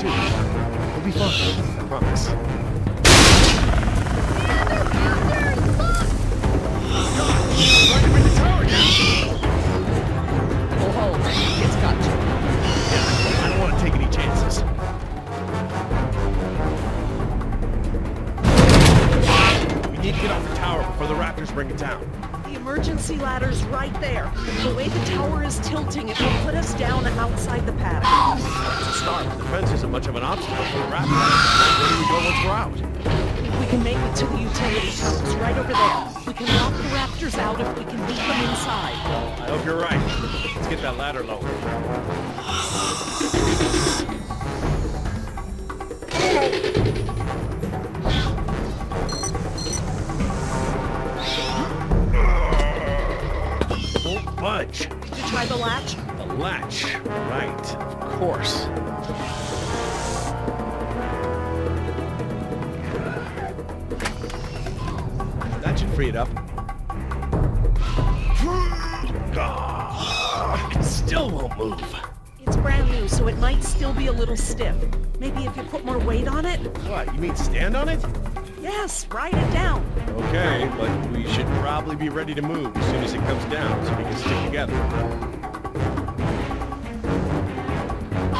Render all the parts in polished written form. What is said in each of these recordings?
too. We'll be fine, I promise. Trying to bring the tower down! Pull hold. It's got you. Yeah, I don't want to take any chances. We need to get off the tower before the raptors bring it down. The emergency ladder's right there. The way the tower is tilting, it will put us down outside the paddock. That's a start. The fence isn't much of an obstacle for the raptors. Where do we go once we're out? We can make it to the utility tunnels right over there. We can lock the raptors out if we can beat them inside. I hope you're right. Let's get that ladder lowered. Won't budge. Did you try the latch? The latch. Right. Of course. That should free it up. It still won't move. It's brand new, so it might still be a little stiff. Maybe if you put more weight on it? What, you mean stand on it? Yes, write it down. Okay, but we should probably be ready to move as soon as it comes down so we can stick together.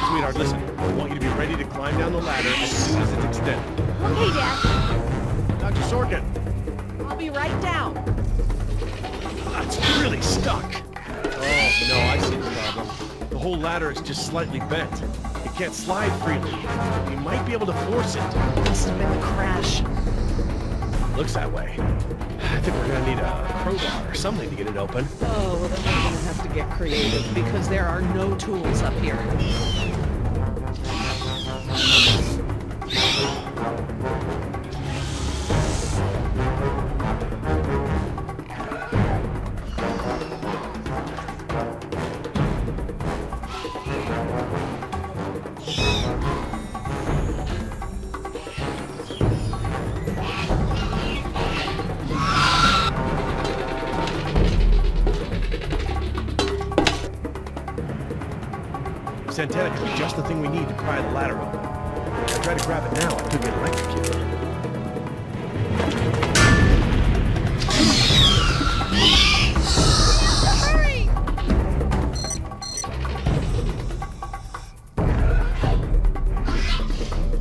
Sweetheart, listen. I want you to be ready to climb down the ladder as soon as it's extended. Okay, Dad. Dr. Sorkin. I'll be right down. It's really stuck. Oh, no, I see the problem. The whole ladder is just slightly bent. It can't slide freely. We might be able to force it. Must have been the crash. Looks that way. I think we're gonna need a crowbar or something to get it open. Oh, well, then we're gonna have to get creative because there are no tools up here. This antenna could be just the thing we need to pry the ladder open. If I try to grab it now, I could get electrocuted. Hurry!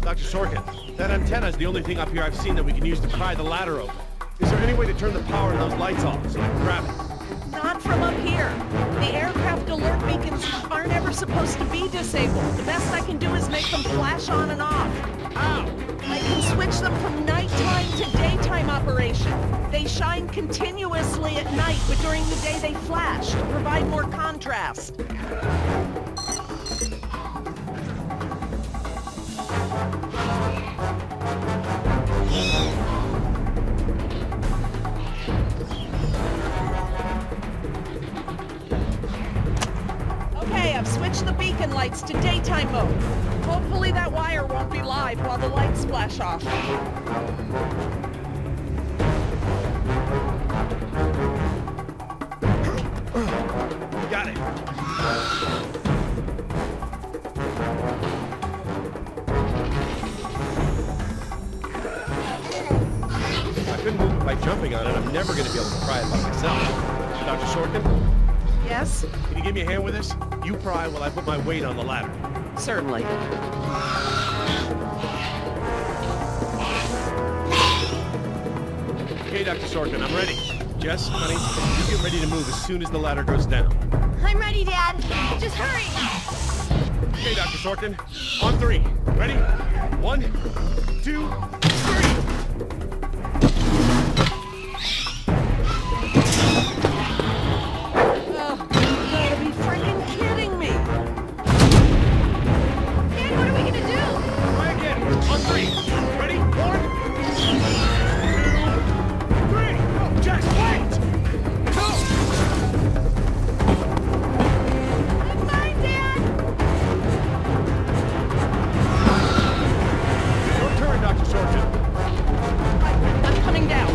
Dr. Sorkin, that antenna is the only thing up here I've seen that we can use to pry the ladder open. Is there any way to turn the power to those lights off so I can grab it? Not from up here. The aircraft alert beacons aren't ever supposed to be disabled. The best I can do is make them flash on and off. Ow! I can switch them from nighttime to daytime operation. They shine continuously at night, but during the day they flash to provide more contrast. Okay, I've switched the beacon lights to daytime mode. Hopefully that wire won't be live while the lights flash off. Got it. If I couldn't move it by jumping on it, I'm never going to be able to pry it by myself. Dr. Sorkin, Yes? can you give me a hand with this? You pry while I put my weight on the ladder. Certainly. Okay, Dr. Sorkin, I'm ready. Jess, honey, you get ready to move as soon as the ladder goes down. I'm ready, Dad. Just hurry! Okay, Dr. Sorkin, on three. Ready? 1, 2, 3! Oh, you gotta be freaking kidding me! Dad, what are we gonna do? Try again, on three. Ready? 1, 2, 3! Oh, Jess, wait! Go! I'm fine, Dad! Your turn, Dr. Sorkin. I'm coming down.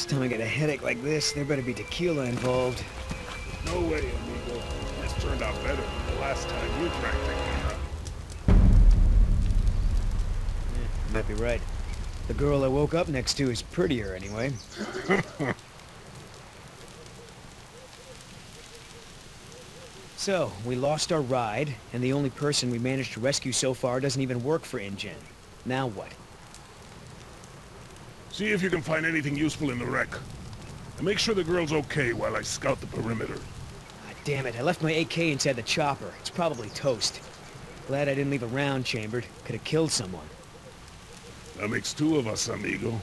Next time I get a headache like this, there better be tequila involved. No way, amigo. This turned out better than the last time you cracked the You might be right. The girl I woke up next to is prettier anyway. So, we lost our ride, and the only person we managed to rescue so far doesn't even work for InGen. Now what? See if you can find anything useful in the wreck. And make sure the girl's okay while I scout the perimeter. Ah, damn it, I left my AK inside the chopper. It's probably toast. Glad I didn't leave a round chambered. Could have killed someone. That makes two of us, amigo.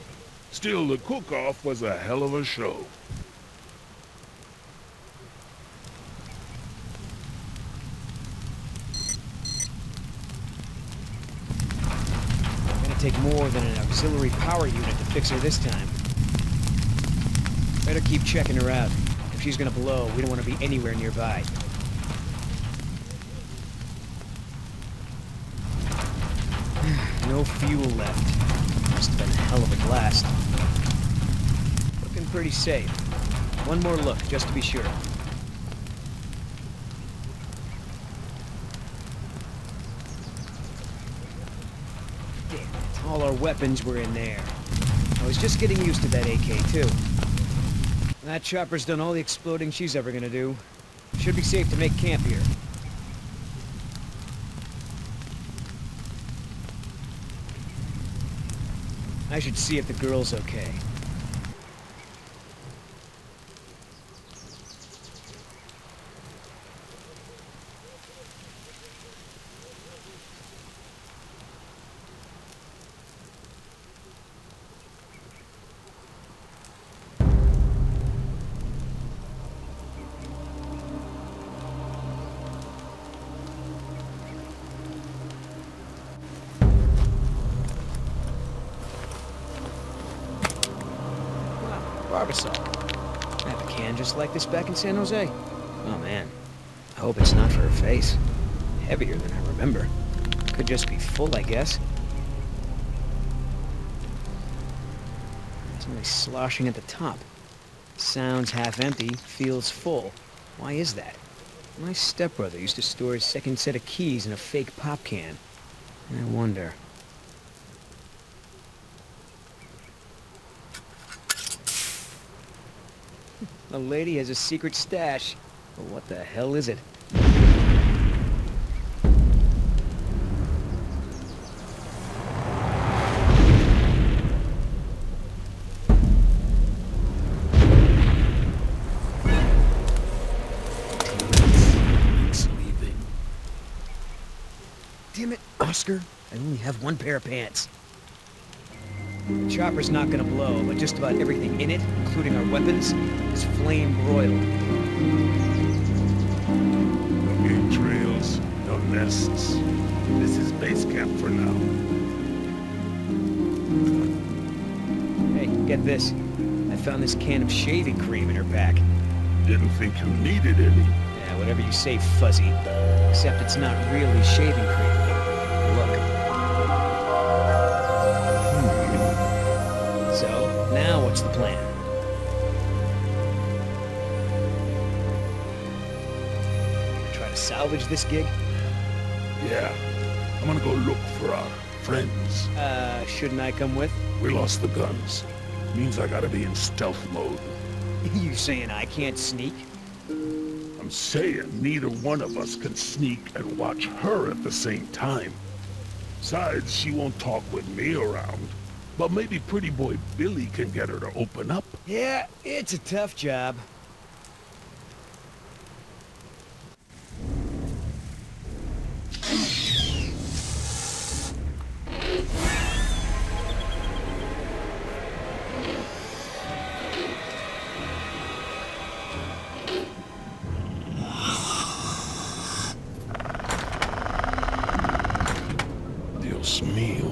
Still, the cook-off was a hell of a show. Gonna take more than an auxiliary power unit to fix her this time. Better keep checking her out. If she's gonna blow, we don't want to be anywhere nearby. No fuel left. Must have been a hell of a blast. Looking pretty safe. One more look, just to be sure. Damn it, all our weapons were in there. I was just getting used to that AK, too. That chopper's done all the exploding she's ever gonna do. Should be safe to make camp here. I should see if the girl's okay. Barbasol. I have a can just like this back in San Jose. Oh man, I hope it's not for her face. Heavier than I remember. Could just be full, I guess. It's only sloshing at the top. Sounds half empty, feels full. Why is that? My stepbrother used to store his second set of keys in a fake pop can. I wonder. A lady has a secret stash. But what the hell is it? It's leaving. Damn it, Oscar. I only have one pair of pants. The chopper's not gonna blow, but just about everything in it, including our weapons, is flame-broiled. No game trails, no nests. This is base camp for now. Hey, get this. I found this can of shaving cream in her pack. Didn't think you needed any. Yeah, whatever you say, Fuzzy. Except it's not really shaving cream. Look. So, now what's the plan? Try to salvage this gig? Yeah. I'm gonna go look for our friends. Shouldn't I come with? We lost the guns. Means I gotta be in stealth mode. You saying I can't sneak? I'm saying neither one of us can sneak and watch her at the same time. Besides, she won't talk with me around. But maybe pretty boy Billy can get her to open up. Yeah, it's a tough job. Dios mío,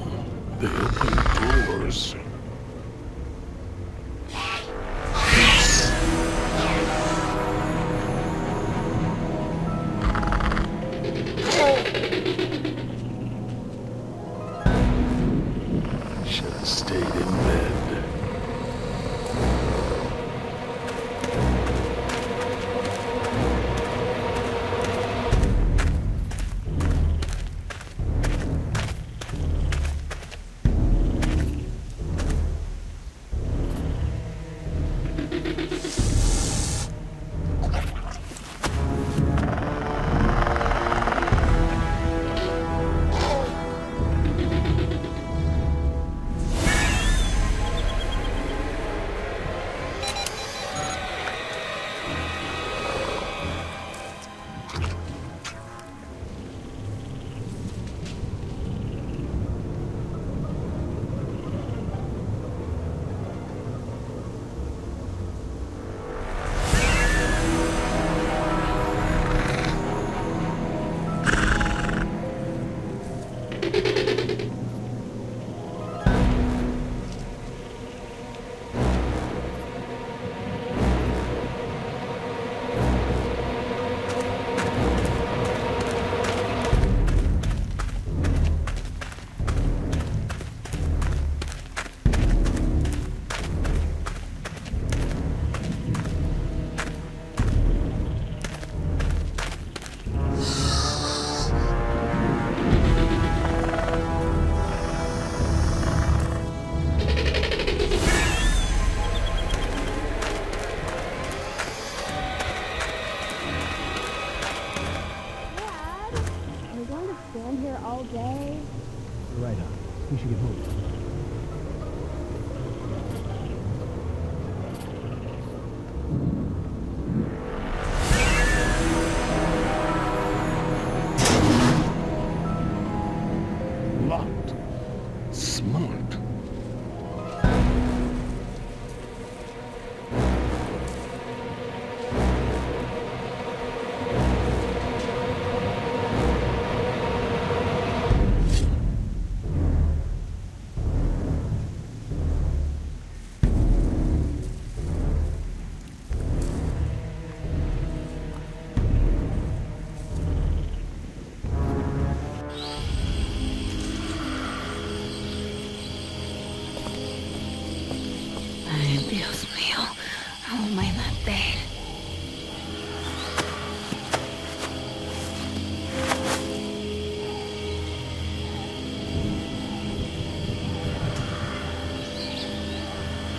they open doors. Should have stayed in bed. here all day. You're right, hon. We should get moving. Locked. Smart. Ay, Dios mío. Oh, my latte.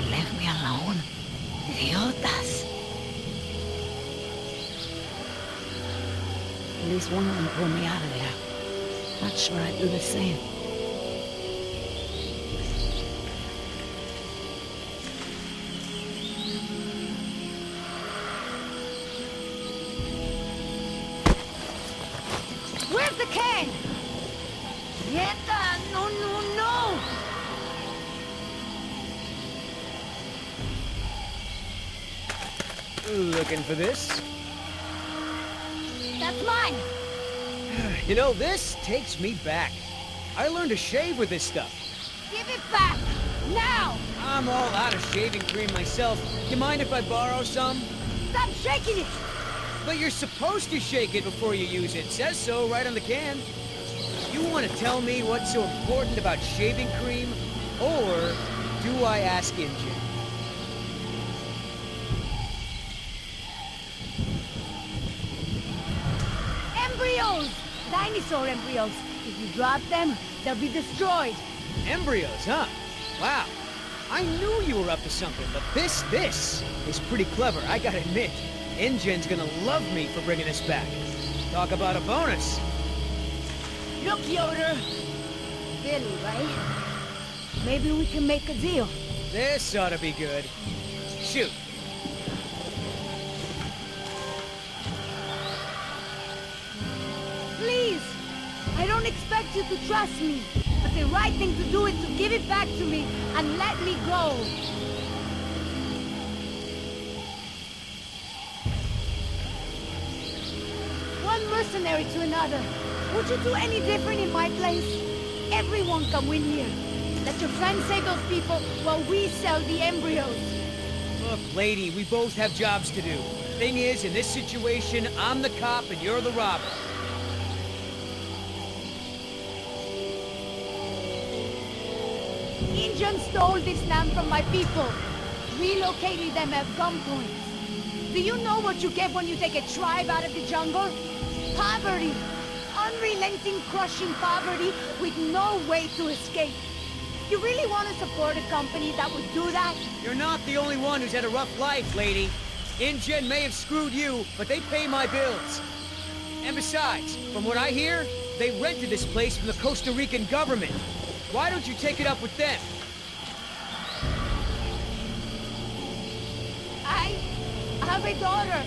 Leave me alone. Idiotas. At least one of them pulled me out of there. Not sure I'd do the same. Where's the can? Nieta, no, no, no! Looking for this? That's mine! You know, this takes me back. I learned to shave with this stuff. Give it back! Now! I'm all out of shaving cream myself. You mind if I borrow some? Stop shaking it! But you're supposed to shake it before you use it. Says so right on the can. You want to tell me what's so important about shaving cream? Or do I ask Injun? Embryos! Dinosaur embryos. If you drop them, they'll be destroyed. Embryos, huh? Wow. I knew you were up to something, but this is pretty clever, I gotta admit. Injun's gonna love me for bringing this back. Talk about a bonus. Look, Yoder. Billy, right? Maybe we can make a deal. This ought to be good. Shoot. Please! I don't expect you to trust me, but the right thing to do is to give it back to me and let me go. One mercenary to another. Would you do any different in my place? Everyone can win here. Let your friends save those people while we sell the embryos. Look, lady, we both have jobs to do. Thing is, in this situation, I'm the cop and you're the robber. Injun stole this land from my people, relocated them at gunpoint. Do you know what you get when you take a tribe out of the jungle? Poverty. Unrelenting, crushing poverty with no way to escape. You really want to support a company that would do that? You're not the only one who's had a rough life, lady. InGen may have screwed you, but they pay my bills. And besides, from what I hear, they rented this place from the Costa Rican government. Why don't you take it up with them? I have a daughter.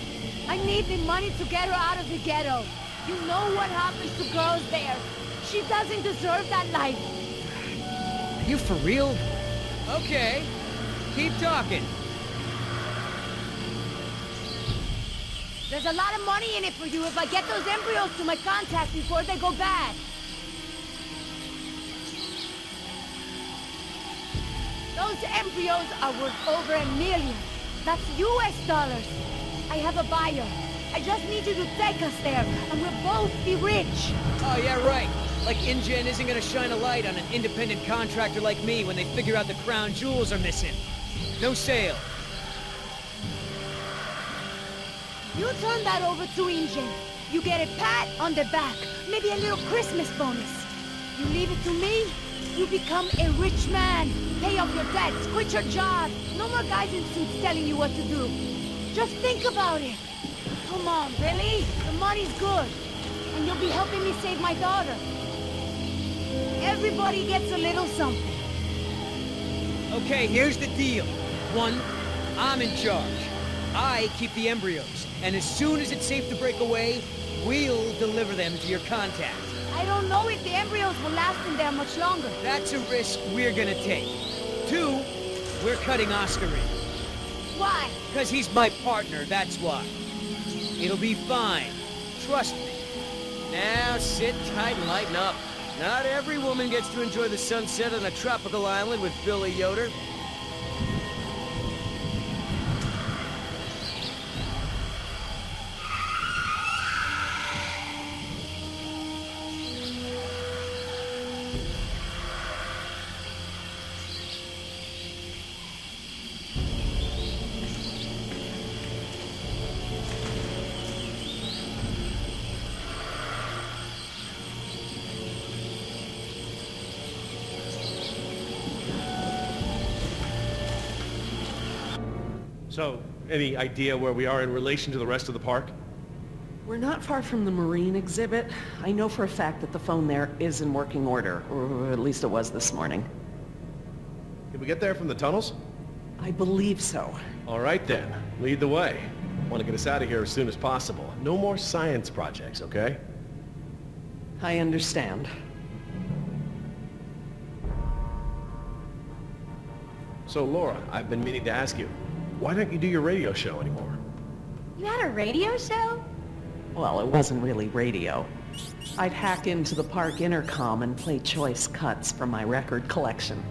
I need the money to get her out of the ghetto. You know what happens to girls there. She doesn't deserve that life. Are you for real? Okay. Keep talking. There's a lot of money in it for you if I get those embryos to my contact before they go bad. Those embryos are worth over $1 million. That's US dollars. I have a buyer. I just need you to take us there, and we'll both be rich. Oh, yeah, right. Like InGen isn't gonna shine a light on an independent contractor like me when they figure out the crown jewels are missing. No sale. You turn that over to InGen. You get a pat on the back, maybe a little Christmas bonus. You leave it to me, you become a rich man. Pay off your debts, quit your job. No more guys in suits telling you what to do. Just think about it. Come on, Billy. The money's good. And you'll be helping me save my daughter. Everybody gets a little something. Okay, here's the deal. 1, I'm in charge. I keep the embryos, and as soon as it's safe to break away, we'll deliver them to your contact. I don't know if the embryos will last in there much longer. That's a risk we're gonna take. 2, we're cutting Oscar in. Why? Because he's my partner, that's why. It'll be fine. Trust me. Now sit tight and lighten up. Not every woman gets to enjoy the sunset on a tropical island with Billy Yoder. So, any idea where we are in relation to the rest of the park? We're not far from the marine exhibit. I know for a fact that the phone there is in working order, or at least it was this morning. Can we get there from the tunnels? I believe so. All right then, lead the way. Want to get us out of here as soon as possible. No more science projects, okay? I understand. So Laura, I've been meaning to ask you, why don't you do your radio show anymore? You had a radio show? Well, it wasn't really radio. I'd hack into the park intercom and play choice cuts from my record collection.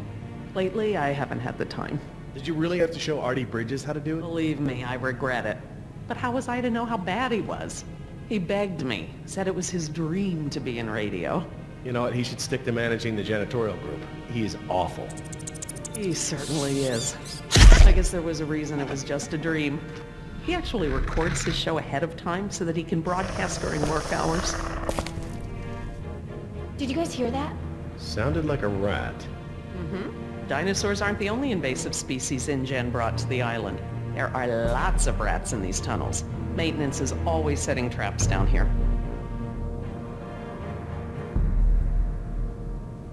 Lately, I haven't had the time. Did you really have to show Artie Bridges how to do it? Believe me, I regret it. But how was I to know how bad he was? He begged me, said it was his dream to be in radio. You know what, he should stick to managing the janitorial group. He is awful. He certainly is. I guess there was a reason it was just a dream. He actually records his show ahead of time so that he can broadcast during work hours. Did you guys hear that? Sounded like a rat. Dinosaurs aren't the only invasive species InGen brought to the island. There are lots of rats in these tunnels. Maintenance is always setting traps down here.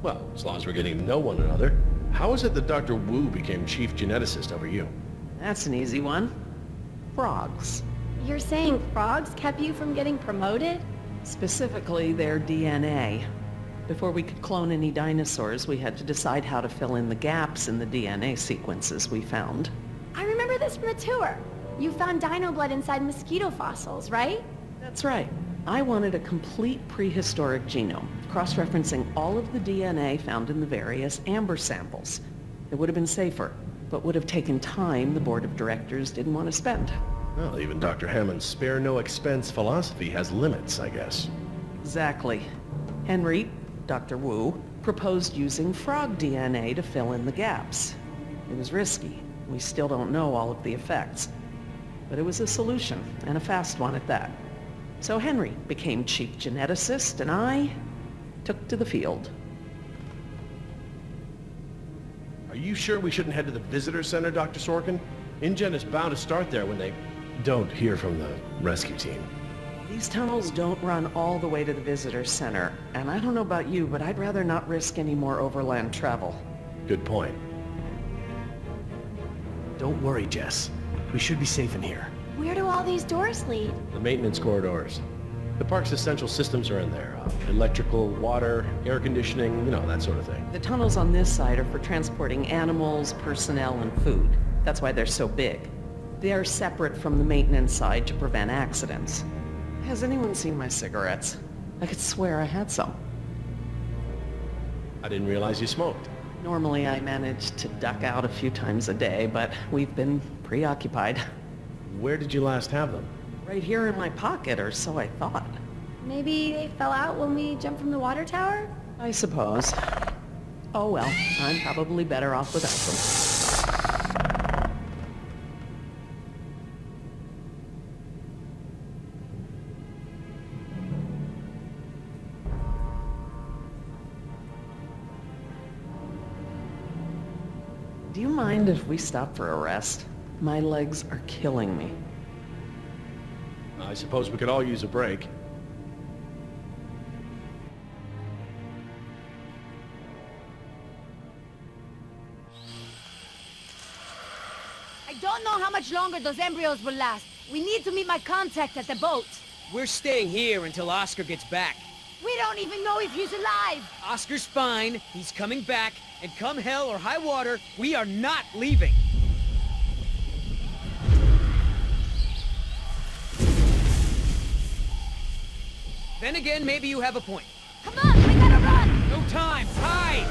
Well, as long as we're getting to know one another. How is it that Dr. Wu became chief geneticist over you? That's an easy one. Frogs. You're saying frogs kept you from getting promoted? Specifically, their DNA. Before we could clone any dinosaurs, we had to decide how to fill in the gaps in the DNA sequences we found. I remember this from the tour. You found dino blood inside mosquito fossils, right? That's right. I wanted a complete prehistoric genome, cross-referencing all of the DNA found in the various amber samples. It would have been safer, but would have taken time the board of directors didn't want to spend. Well, even Dr. Hammond's spare no expense philosophy has limits, I guess. Exactly. Henry, Dr. Wu, proposed using frog DNA to fill in the gaps. It was risky. We still don't know all of the effects. But it was a solution, and a fast one at that. So Henry became chief geneticist, and I took to the field. Are you sure we shouldn't head to the visitor center, Dr. Sorkin? InGen is bound to start there when they don't hear from the rescue team. These tunnels don't run all the way to the visitor center, and I don't know about you, but I'd rather not risk any more overland travel. Good point. Don't worry, Jess. We should be safe in here. Where do all these doors lead? The maintenance corridors. The park's essential systems are in there. Electrical, water, air conditioning, you know, that sort of thing. The tunnels on this side are for transporting animals, personnel, and food. That's why they're so big. They're separate from the maintenance side to prevent accidents. Has anyone seen my cigarettes? I could swear I had some. I didn't realize you smoked. Normally I manage to duck out a few times a day, but we've been preoccupied. Where did you last have them? Right here in my pocket, or so I thought. Maybe they fell out when we jumped from the water tower? I suppose. Oh well, I'm probably better off without them. Do you mind if we stop for a rest? My legs are killing me. I suppose we could all use a break. much longer those embryos will last. We need to meet my contact at the boat. We're staying here until Oscar gets back. We don't even know if he's alive. Oscar's fine, he's coming back, and come hell or high water, we are not leaving. Then again, maybe you have a point. Come on, we gotta run! No time, hide!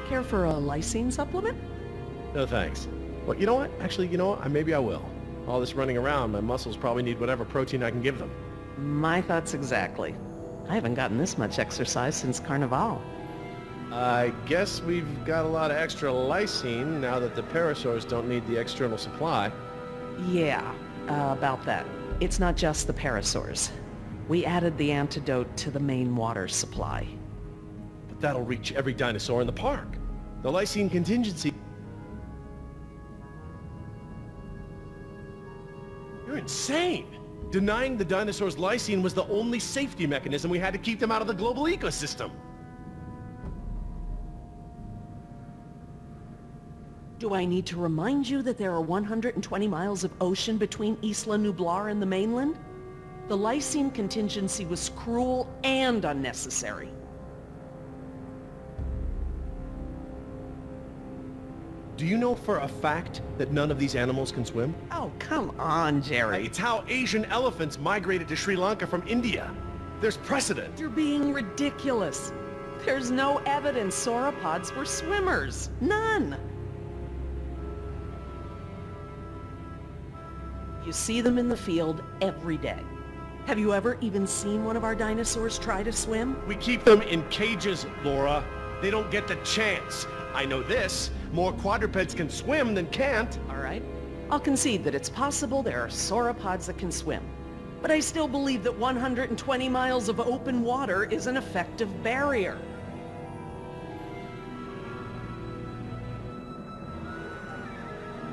Care for a lysine supplement? No thanks. Well, you know what? Actually, you know what? Maybe I will. All this running around, my muscles probably need whatever protein I can give them. My thoughts exactly. I haven't gotten this much exercise since Carnival. I guess we've got a lot of extra lysine now that the parasaurs don't need the external supply. Yeah, about that. It's not just the parasaurs. We added the antidote to the main water supply. But that'll reach every dinosaur in the park. The lysine contingency... You're insane! Denying the dinosaurs lysine was the only safety mechanism we had to keep them out of the global ecosystem. Do I need to remind you that there are 120 miles of ocean between Isla Nublar and the mainland? The lysine contingency was cruel and unnecessary. Do you know for a fact that none of these animals can swim? Oh, come on, Jerry. It's how Asian elephants migrated to Sri Lanka from India. There's precedent. You're being ridiculous. There's no evidence sauropods were swimmers. None. You see them in the field every day. Have you ever even seen one of our dinosaurs try to swim? We keep them in cages, Laura. They don't get the chance. I know this. More quadrupeds can swim than can't. All right. I'll concede that it's possible there are sauropods that can swim. But I still believe that 120 miles of open water is an effective barrier.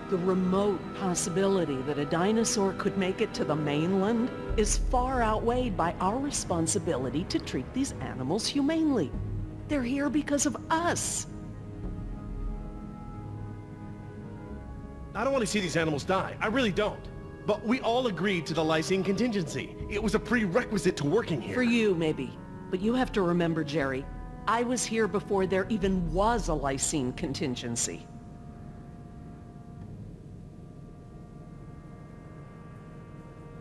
The remote possibility that a dinosaur could make it to the mainland is far outweighed by our responsibility to treat these animals humanely. They're here because of us. I don't want to see these animals die. I really don't. But we all agreed to the lysine contingency. It was a prerequisite to working here. For you, maybe. But you have to remember, Jerry, I was here before there even was a lysine contingency.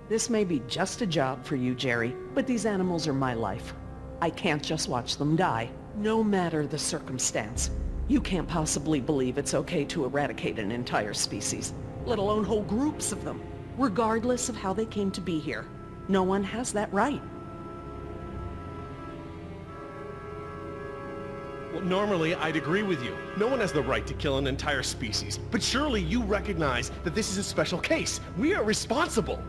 This may be just a job for you, Jerry, but these animals are my life. I can't just watch them die, no matter the circumstance. You can't possibly believe it's okay to eradicate an entire species, let alone whole groups of them, regardless of how they came to be here. No one has that right. Well, normally I'd agree with you. No one has the right to kill an entire species. But surely you recognize that this is a special case. We are responsible.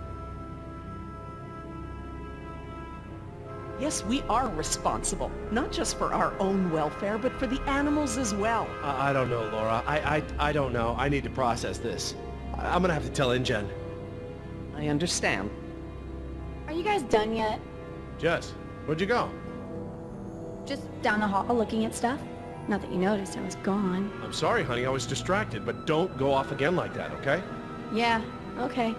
Yes, we are responsible, not just for our own welfare, but for the animals as well. I don't know, Laura. I don't know. I need to process this. I'm gonna have to tell InGen. I understand. Are you guys done yet? Jess, where'd you go? Just down the hall looking at stuff? Not that you noticed I was gone. I'm sorry, honey, I was distracted, but don't go off again like that, okay? Yeah, okay.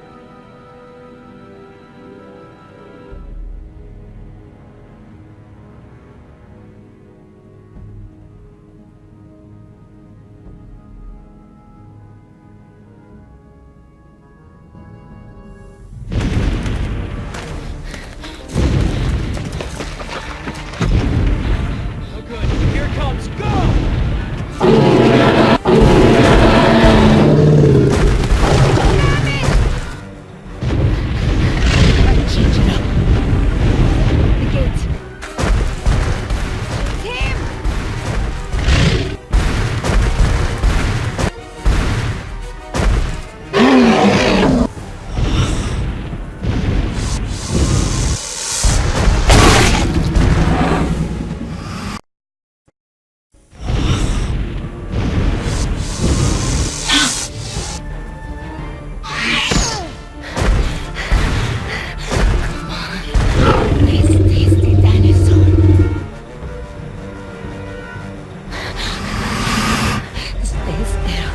No good. Here it comes. Go! The gate. It's him! Nice tasty dinosaur. Stay still.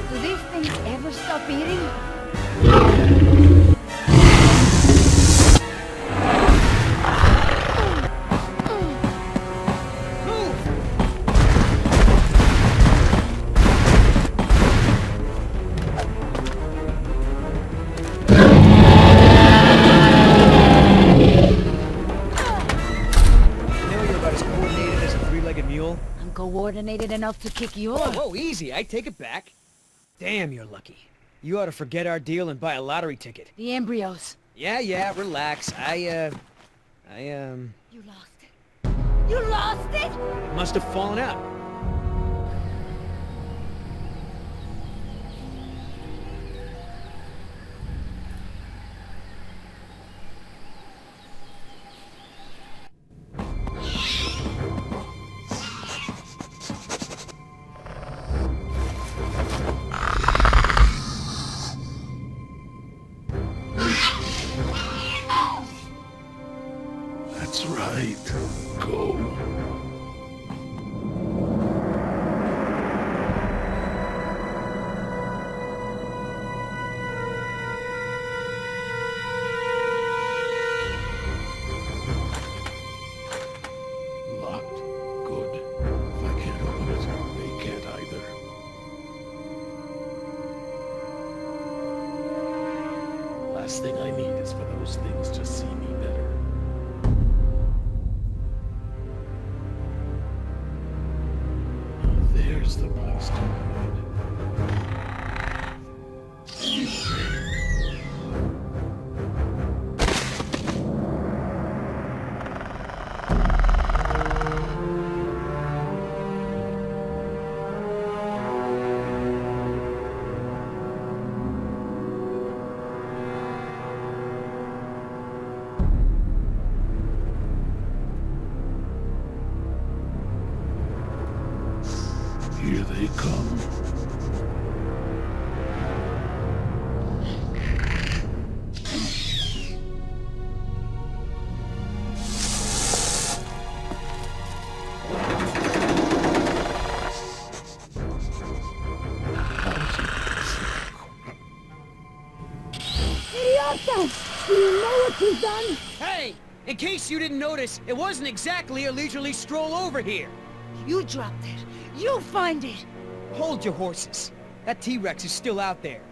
Do these things ever stop eating? You know you're about as coordinated as a three-legged mule. I'm coordinated enough to kick you Whoa, off. whoa, easy. I take it back. Damn, you're lucky. You ought to forget our deal and buy a lottery ticket. The embryos. Yeah, relax. You lost it. You lost it? It must have fallen out. That's right. Go. Locked. Good. If I can't open it, they can't either. Last thing I need is for those things to see me better. There's the place to hide. Here they come. Idiota! Do you know what you've done? Hey! In case you didn't notice, it wasn't exactly a leisurely stroll over here. You dropped it. You find it. Hold your horses. That T-Rex is still out there.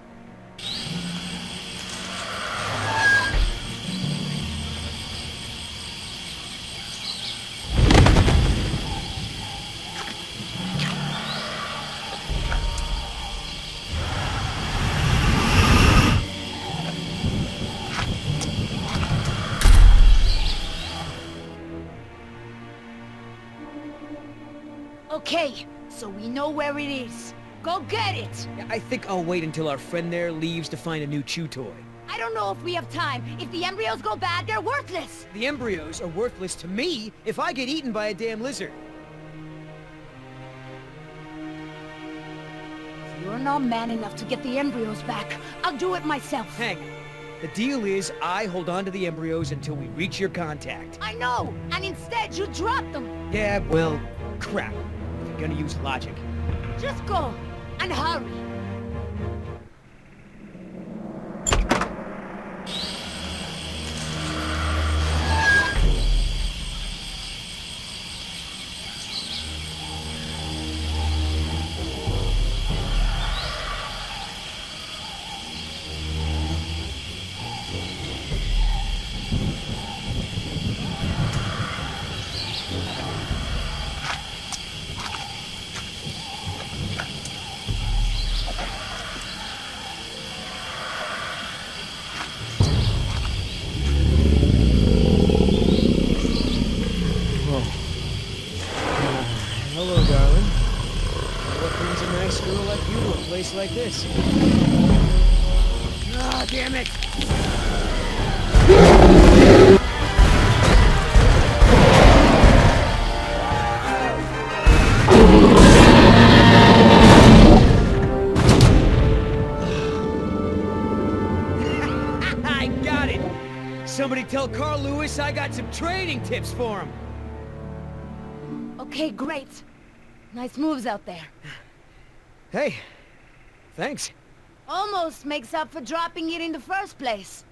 Okay, so we know where it is. Go get it! Yeah, I think I'll wait until our friend there leaves to find a new chew toy. I don't know if we have time. If the embryos go bad, they're worthless! The embryos are worthless to me if I get eaten by a damn lizard. If you're not man enough to get the embryos back, I'll do it myself. Hang on. The deal is I hold on to the embryos until we reach your contact. I know! And instead, you drop them! Yeah, well, crap. If you're gonna use logic. Just go, and hurry! Hello, darling. What brings a nice girl like you to a place like this? Ah, damn it! I got it! Somebody tell Carl Lewis I got some training tips for him! Okay, great. Nice moves out there. Hey, thanks. Almost makes up for dropping it in the first place.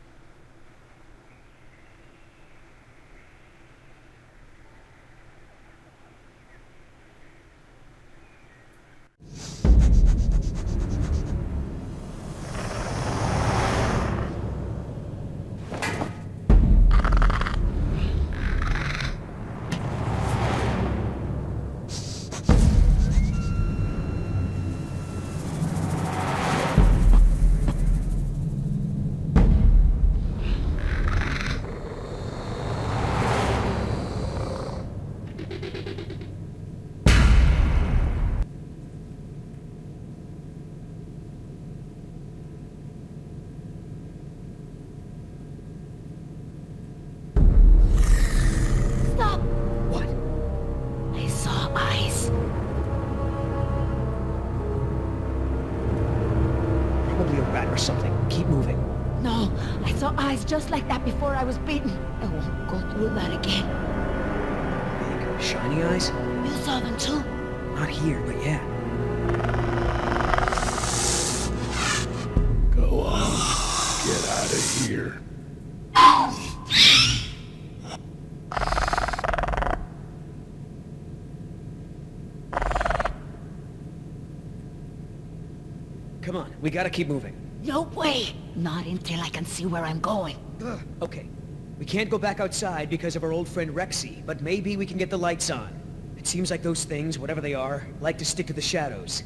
Stop! What? I saw eyes. Probably a rat or something. Keep moving. No, I saw eyes just like that before I was beaten. I won't go through that again. Big, shiny eyes? You saw them too? Not here, but yeah. Go on. Get out of here. Come on, we gotta keep moving. No way! Not until I can see where I'm going. Okay, we can't go back outside because of our old friend Rexy, but maybe we can get the lights on. It seems like those things, whatever they are, like to stick to the shadows.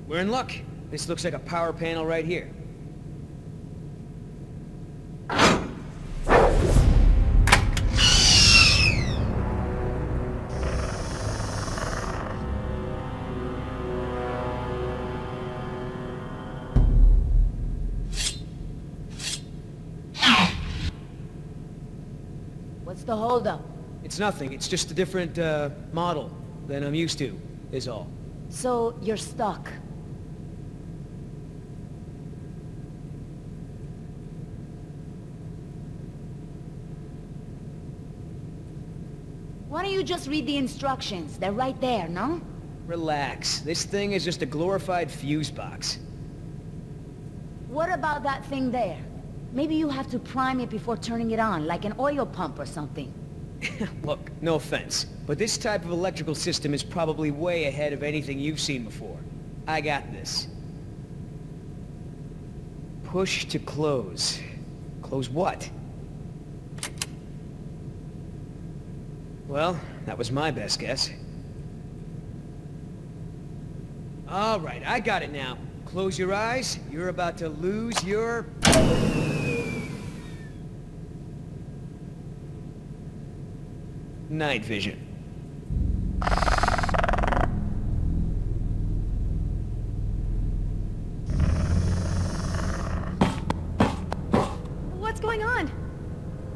We're in luck. This looks like a power panel right here. What's the holdup? It's nothing, it's just a different, model than I'm used to, is all. So, you're stuck. Why don't you just read the instructions? They're right there, no? Relax, this thing is just a glorified fuse box. What about that thing there? Maybe you have to prime it before turning it on, like an oil pump or something. Look, no offense, but this type of electrical system is probably way ahead of anything you've seen before. I got this. Push to close. Close what? Well, that was my best guess. All right, I got it now. Close your eyes. You're about to lose your... night vision. going on?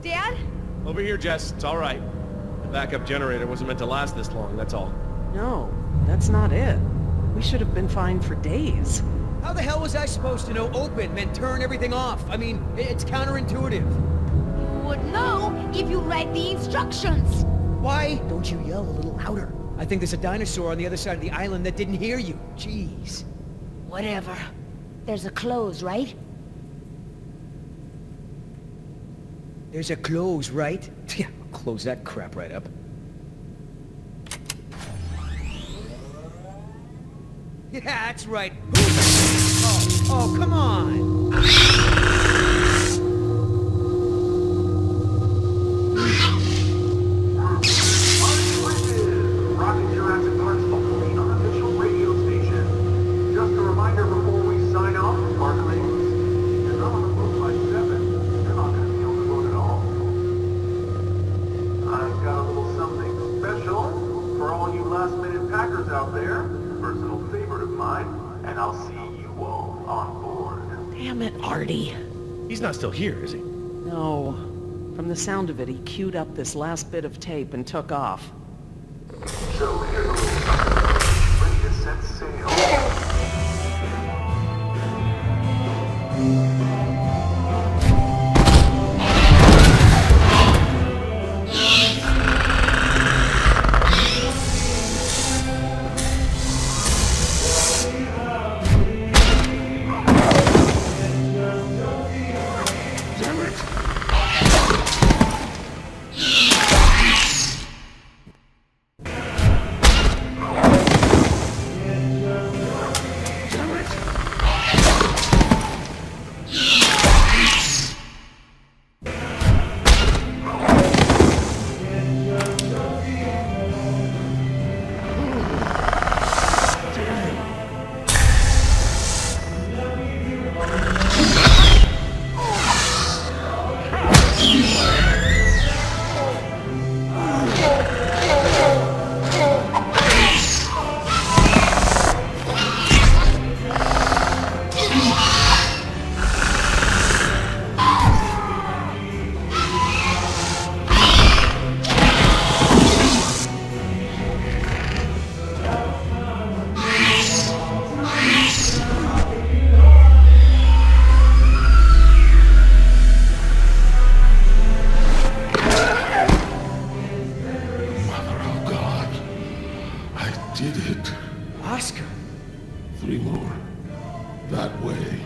Dad? Over here, Jess. It's all right. The backup generator wasn't meant to last this long, that's all. No, that's not it. We should have been fine for days. How the hell was I supposed to know open meant turn everything off? I mean, it's counterintuitive. You would know if you read the instructions. Why don't you yell a little louder? I think there's a dinosaur on the other side of the island that didn't hear you. Jeez. Whatever. There's a close, right? There's a close, right? Yeah, I'll close that crap right up. Yeah, that's right. Oh, come on! Rocking Jurassic Park's only unofficial radio station. Just a reminder before we sign off, Parklings, you're not on the boat by 7. You're not going to be on the boat at all. I've got a little something special for all you last-minute packers out there. Personal favorite of mine, and I'll see you all on board. Damn it, Artie. He's not still here, is he? No. From the sound of it, he queued up this last bit of tape and took off. So here's a little something. Ready to set sail. Did it. Oscar! 3 more. That way.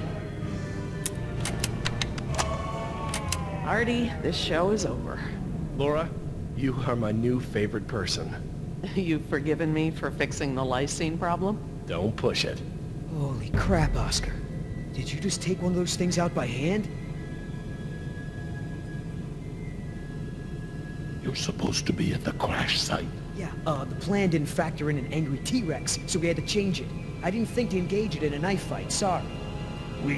Artie, this show is over. Laura, you are my new favorite person. You've forgiven me for fixing the lysine problem? Don't push it. Holy crap, Oscar. Did you just take one of those things out by hand? You're supposed to be at the crash site. Yeah, the plan didn't factor in an angry T-Rex, so we had to change it. I didn't think to engage it in a knife fight, sorry. We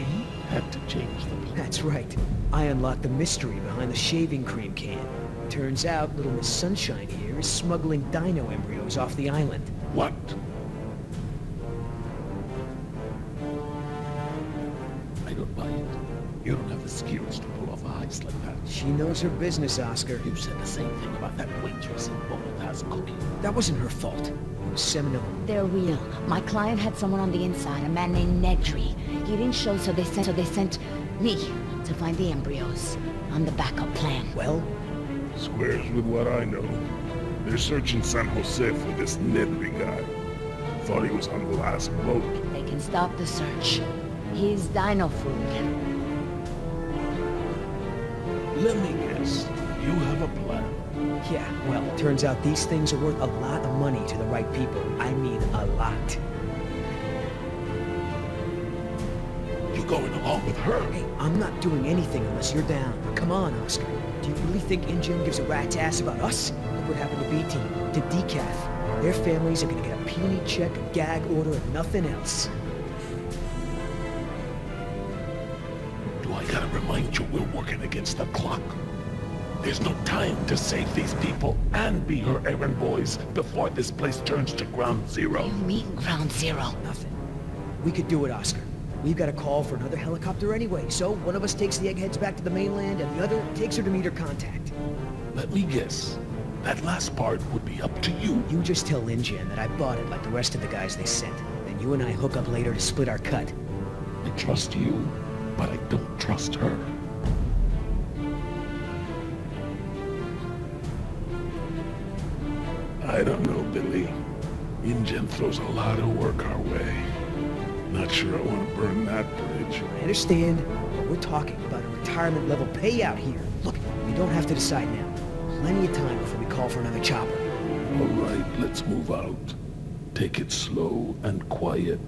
had to change the plan. That's right. I unlocked the mystery behind the shaving cream can. Turns out little Miss Sunshine here is smuggling dino embryos off the island. What? I don't buy it. You don't have the skills to pull off a heist like that. She knows her business, Oscar. You said the same thing about that waitress in Bogot's cookie. That wasn't her fault. It was Seminole. They're real. My client had someone on the inside, a man named Nedry. He didn't show, so they sent me to find the embryos. I'm the backup plan. Well, Squares with what I know. They're searching San Jose for this Nedry guy. Thought he was on the last boat. They can stop the search. He's dino food. Let me guess. You have a plan. yeah, well, turns out these things are worth a lot of money to the right people. I mean, a lot. You going along with her? Hey, I'm not doing anything unless you're down. Come on, Oscar. Do you really think InGen gives a rat's ass about us? Look what happened to B-Team, to Decaf. Their families are gonna get a puny check, a gag order, and nothing else. Do I gotta remind you we're working against the clock? There's no time to save these people and be her errand boys before this place turns to ground zero. You mean ground zero? Nothing. We could do it, Oscar. We've got a call for another helicopter anyway, so one of us takes the eggheads back to the mainland and the other takes her to meet her contact. Let me guess. That last part would be up to you. You just tell InGen that I bought it like the rest of the guys they sent. Then you and I hook up later to split our cut. I trust you, but I don't trust her. I don't know, Billy. InGen throws a lot of work our way. Not sure I want to burn that bridge. I understand, but we're talking about a retirement-level payout here. Look, we don't have to decide now. Plenty of time before we call for another chopper. All right, let's move out. Take it slow and quiet.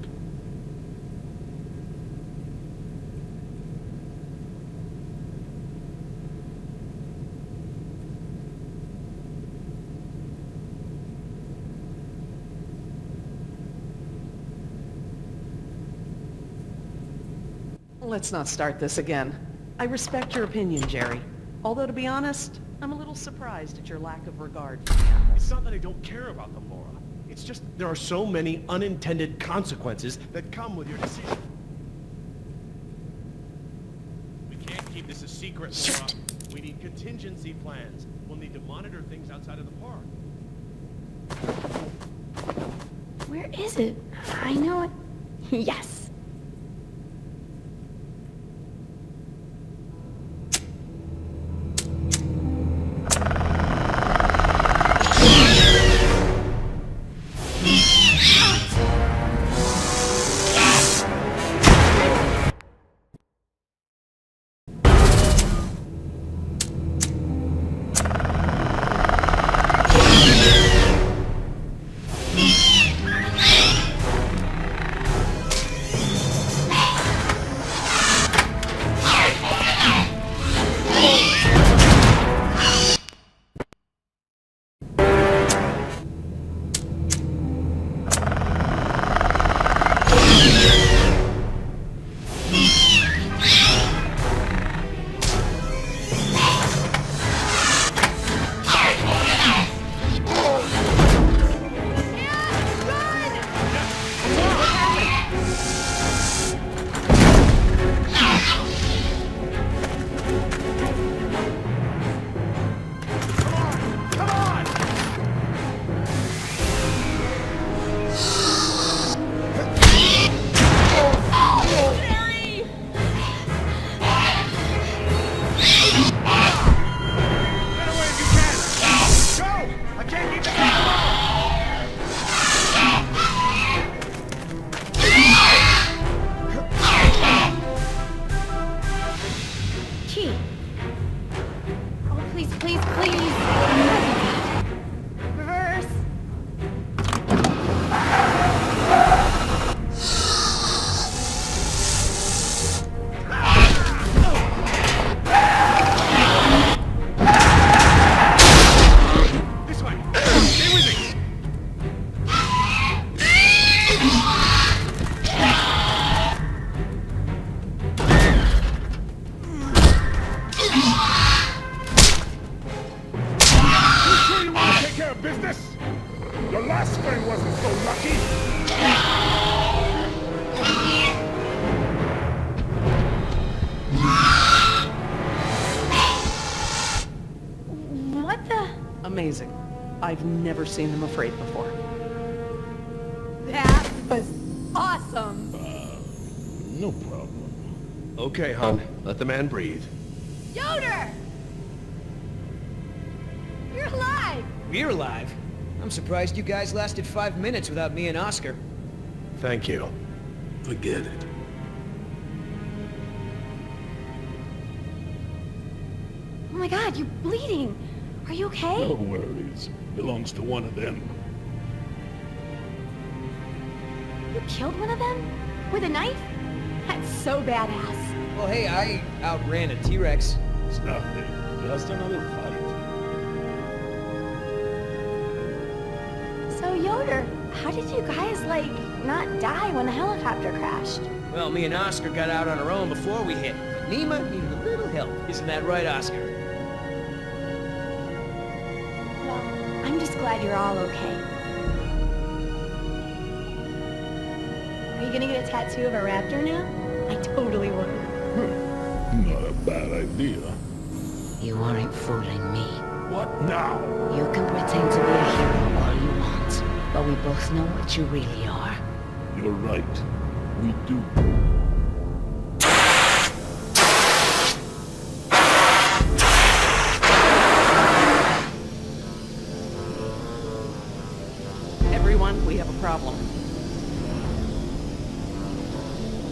Let's not start this again. I respect your opinion, Jerry. Although, to be honest, I'm a little surprised at your lack of regard for the animals. It's not that I don't care about them, Laura. It's just there are so many unintended consequences that come with your decision. We can't keep this a secret, Laura. We need contingency plans. We'll need to monitor things outside of the park. Where is it? I know it. Yes. Amazing. I've never seen them afraid before. That was awesome. No problem. Okay, hon. Let the man breathe. Yoder! You're alive! We're alive? I'm surprised you guys lasted 5 minutes without me and Oscar. Thank you. Forget it. Oh my god, you're bleeding. Are you okay? No worries. Belongs to one of them. You killed one of them? With a knife? That's so badass. Well, hey, I outran a T-Rex. It's nothing. Just another fight. So, Yoder, how did you guys, not die when the helicopter crashed? Well, me and Oscar got out on our own before we hit. But Nima needed a little help. Isn't that right, Oscar? I'm just glad you're all okay. Are you gonna get a tattoo of a raptor now? I totally would. Not a bad idea. You aren't fooling me. What now? You can pretend to be a hero all you want, but we both know what you really are. You're right. We do. Everyone, we have a problem.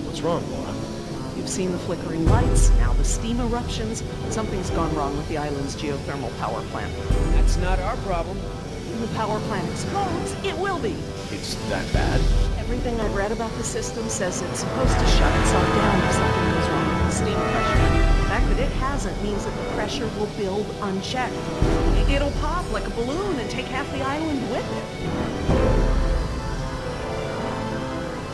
What's wrong, Laura? You've seen the flickering lights, now the steam eruptions. Something's gone wrong with the island's geothermal power plant. That's not our problem. When the power plant explodes, it will be. It's that bad? Everything I've read about the system says it's supposed to shut itself down if something goes wrong with the steam pressure. The fact that it hasn't means that the pressure will build unchecked. It'll pop like a balloon and take half the island with it.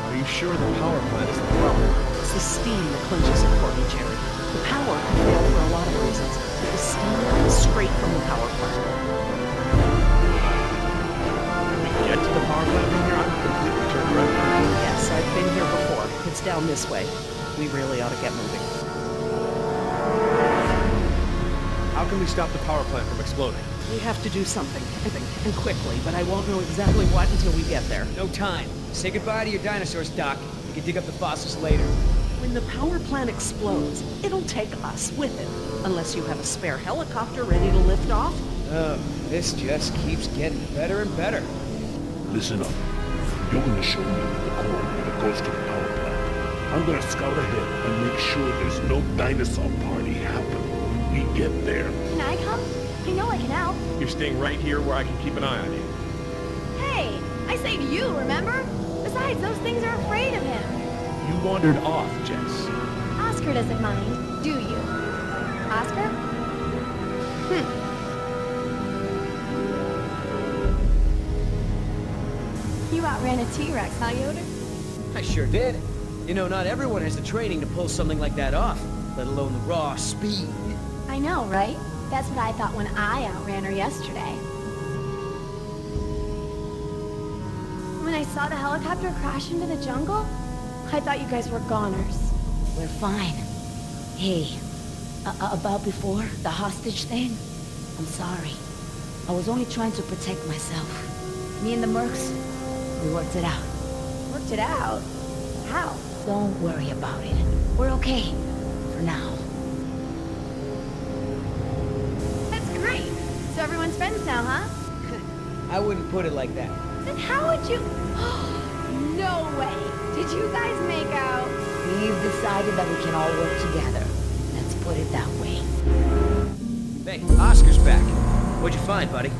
Are you sure the power plant is the problem? It's the steam that clinches it for me, Jerry. The power can fail for a lot of reasons, but the steam comes straight from the power plant. Can we get to the power plant from here? I'm completely turned around. Yes, I've been here before. It's down this way. We really ought to get moving. How can we stop the power plant from exploding? We have to do something, and quickly, but I won't know exactly what until we get there. No time. Say goodbye to your dinosaurs, Doc. We can dig up the fossils later. When the power plant explodes, it'll take us with it. Unless you have a spare helicopter ready to lift off. Oh, this just keeps getting better and better. Listen up. You're gonna show me the corridor that goes to the power plant. I'm gonna scout ahead and make sure there's no dinosaur party happening when we get there. Can I come? I know I can help. You're staying right here where I can keep an eye on you. Hey, I saved you, remember? Besides, those things are afraid of him. You wandered off, Jess. Oscar doesn't mind, do you? Oscar? You outran a T-Rex, huh, Yoder? I sure did. You know, not everyone has the training to pull something like that off, let alone the raw speed. I know, right? That's what I thought when I outran her yesterday. When I saw the helicopter crash into the jungle, I thought you guys were goners. We're fine. Hey, about before, the hostage thing? I'm sorry. I was only trying to protect myself. Me and the mercs, we worked it out. Worked it out? How? Don't worry about it. We're okay. For now. That's great. So everyone's friends now, huh? I wouldn't put it like that. Then how would you... No way! Did you guys make out? We've decided that we can all work together. Let's put it that way. Hey, Oscar's back. What'd you find, buddy?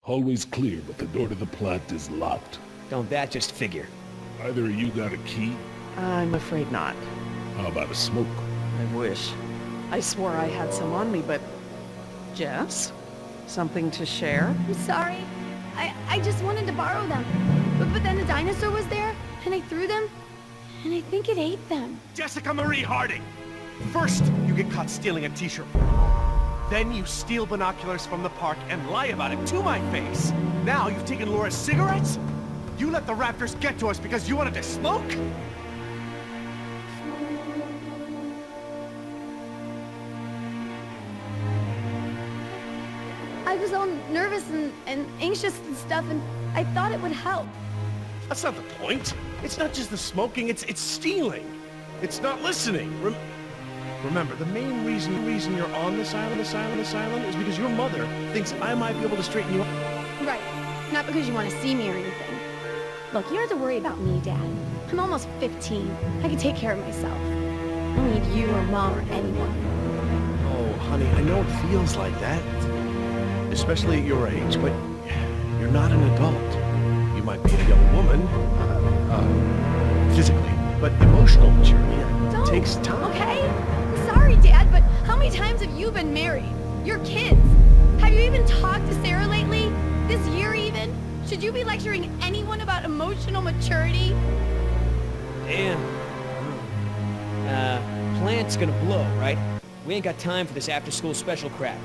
Hallway's clear, but the door to the plant is locked. Don't that just figure? Either of you got a key? I'm afraid not. How about a smoke? I wish. I swore I had some on me, but... Jess? Something to share? I'm sorry. I just wanted to borrow them. But then the dinosaur was there, and I threw them, and I think it ate them. Jessica Marie Harding! First, you get caught stealing a t-shirt. Then you steal binoculars from the park and lie about it to my face. Now you've taken Laura's cigarettes? You let the raptors get to us because you wanted to smoke? I was all nervous and anxious and stuff, and I thought it would help. That's not the point. It's not just the smoking, it's stealing. It's not listening. Remember, the main reason you're on this island is because your mother thinks I might be able to straighten you up. Right. Not because you want to see me or anything. Look, you don't have to worry about me, Dad. I'm almost 15. I can take care of myself. I don't need you or Mom or anyone. Oh, honey, I know it feels like that. Especially at your age, but you're not an adult. You might be a young woman, physically, but emotional maturity takes time. Okay? I'm sorry, Dad, but how many times have you been married? Your kids. Have you even talked to Sarah lately? This year even? Should you be lecturing anyone about emotional maturity? Damn. Plant's gonna blow, right? We ain't got time for this after-school special crap.